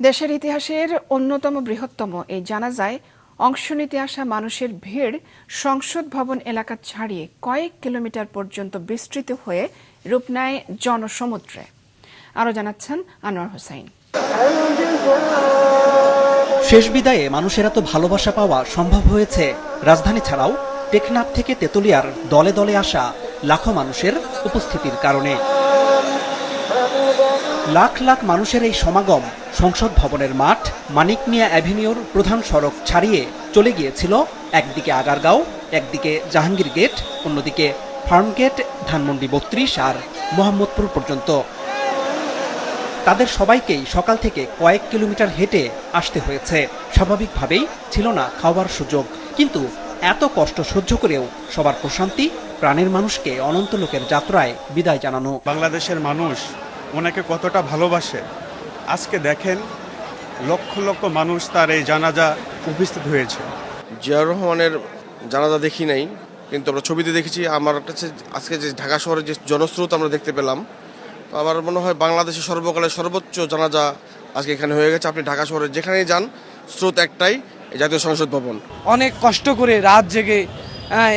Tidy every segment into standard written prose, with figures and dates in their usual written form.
দেশের ইতিহাসের অন্যতম বৃহত্তম এই জানাজায় অংশ নিতে আসা মানুষের ভিড় সংসদ ভবন এলাকা ছাড়িয়ে কয়েক কিলোমিটার পর্যন্ত বিস্তৃত হয়ে রূপ নেয় জনসমুদ্রে। আরও জানাচ্ছেন আনোয়ার হোসেন। শেষ বিদায়ে মানুষের এত ভালোবাসা পাওয়া সম্ভব হয়েছে রাজধানী ছাড়াও টেকনাফ থেকে তেতুলিয়ার দলে দলে আসা লাখো মানুষের উপস্থিতির কারণে। লাখ লাখ মানুষের এই সমাগম সংসদ ভবনের মাঠ, মানিক মিয়া অ্যাভিনিউর প্রধান সড়ক ছাড়িয়ে চলে গিয়েছিল একদিকে আগারগাঁও, একদিকে জাহাঙ্গীর গেট, অন্যদিকে ফার্মগেট, ধানমন্ডি ৩২ আর মোহাম্মদপুর পর্যন্ত। তাদের সবাইকেই সকাল থেকে কয়েক কিলোমিটার হেঁটে আসতে হয়েছে। স্বাভাবিকভাবেই ছিল না খাওয়ার সুযোগ, কিন্তু এত কষ্ট সহ্য করেও সবার প্রশান্তি, প্রাণের মানুষকে অনন্ত লোকের যাত্রায় বিদায় জানানো। বাংলাদেশের মানুষ ওনাকে কতটা ভালোবাসে, আজকে দেখেন লক্ষ লক্ষ মানুষ তার এই জানাজা উপস্থিত হয়েছে। জিয়াউর রহমানের জানাজা দেখি নাই, কিন্তু আমরা ছবিতে দেখেছি। আমার কাছে আজকে যে ঢাকা শহরের যে জনস্রোত আমরা দেখতে পেলাম, তো আমার মনে হয় বাংলাদেশের সর্বকালের সর্বোচ্চ জানাজা আজকে এখানে হয়ে গেছে। আপনি ঢাকা শহরে যেখানেই যান, স্রোত একটাই, জাতীয় সংসদ ভবন। অনেক কষ্ট করে রাত জেগে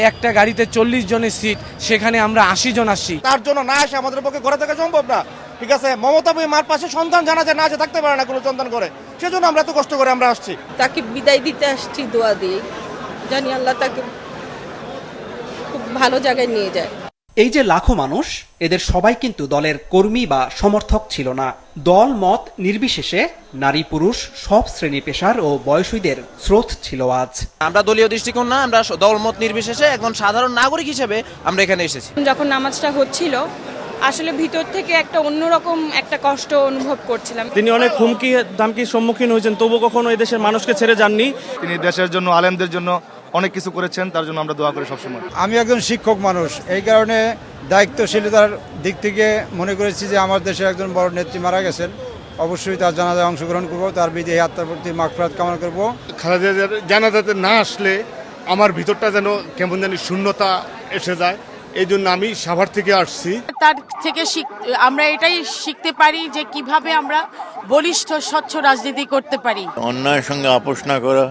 একটা গাড়িতে 40 জনের সিট, সেখানে আমরা 80 জন আসছি। তার জন্য না আসে আমাদের পক্ষে ঘরে থাকা সম্ভব না। ঠিক আছে, মমতা মার পাশে সন্তান জানাজা না থাকতে পারে না কোনো সন্তান করে, সেজন্য আমরা এত কষ্ট করে আমরা আসছি। তাকে বিদায় দিতে আসছি দোয়া দিয়ে, জানি আল্লাহ তাকে খুব ভালো জায়গায় নিয়ে যায়। এই যে লাখো মানুষ, এদের সবাই কিন্তু দলের কর্মী বা সমর্থক ছিল না। দল মত নির্বিশেষে নারী পুরুষ সব শ্রেণী পেশার ও বয়সীদের স্রোত ছিল আজ। আমরা দলীয় দৃষ্টিকোণ না, আমরা দল মত নির্বিশেষে একজন সাধারণ নাগরিক হিসেবে আমরা এখানে এসেছি। যখন নামাজটা হচ্ছিল, আসলে ভিতর থেকে একটা অন্যরকম একটা কষ্ট অনুভব করছিলাম। তিনি অনেক হুমকি ধামকির সম্মুখীন হয়েছেন, তবু কখনো এই দেশের মানুষকে ছেড়ে যাননি। তিনি দেশের জন্য, আলেমদের জন্য অনেক কিছু করেছেন, তার জন্য আমরা দোয়া করি সবসময়। আমি একজন শিক্ষক মানুষ, এই কারণে দায়িত্বশীলতার দিক থেকে মনে করেছি যে আমার দেশে একজন বড় নেত্রী মারা গেছেন, অবশ্যই তার জানাজায় অংশগ্রহণ করব, তার বিদেহী আত্মার প্রতি মাগফিরাত কামনা করব। খালেদা জানাজাতে না আসলে আমার ভিতরটা যেন কেমন জানি শূন্যতা এসে যায়, এই জন্য আমি সাভার থেকে আসছি। তার থেকে আমরা এটাই শিখতে পারি যে কিভাবে আমরা বলিষ্ঠ স্বচ্ছ রাজনীতি করতে পারি। অন্যায়ের সঙ্গে আপোষ না করা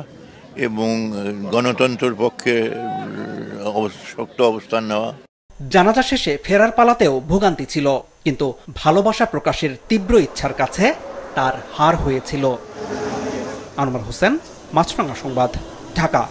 এবং গণতন্ত্রের পক্ষে শক্ত অবস্থান নেওয়া। জানাজা শেষে ফেরার পালাতেও ভোগান্তি ছিল, কিন্তু ভালোবাসা প্রকাশের তীব্র ইচ্ছার কাছে তার হার হয়েছিল। আনোয়ার হোসেন, মাছরাঙা সংবাদ, ঢাকা।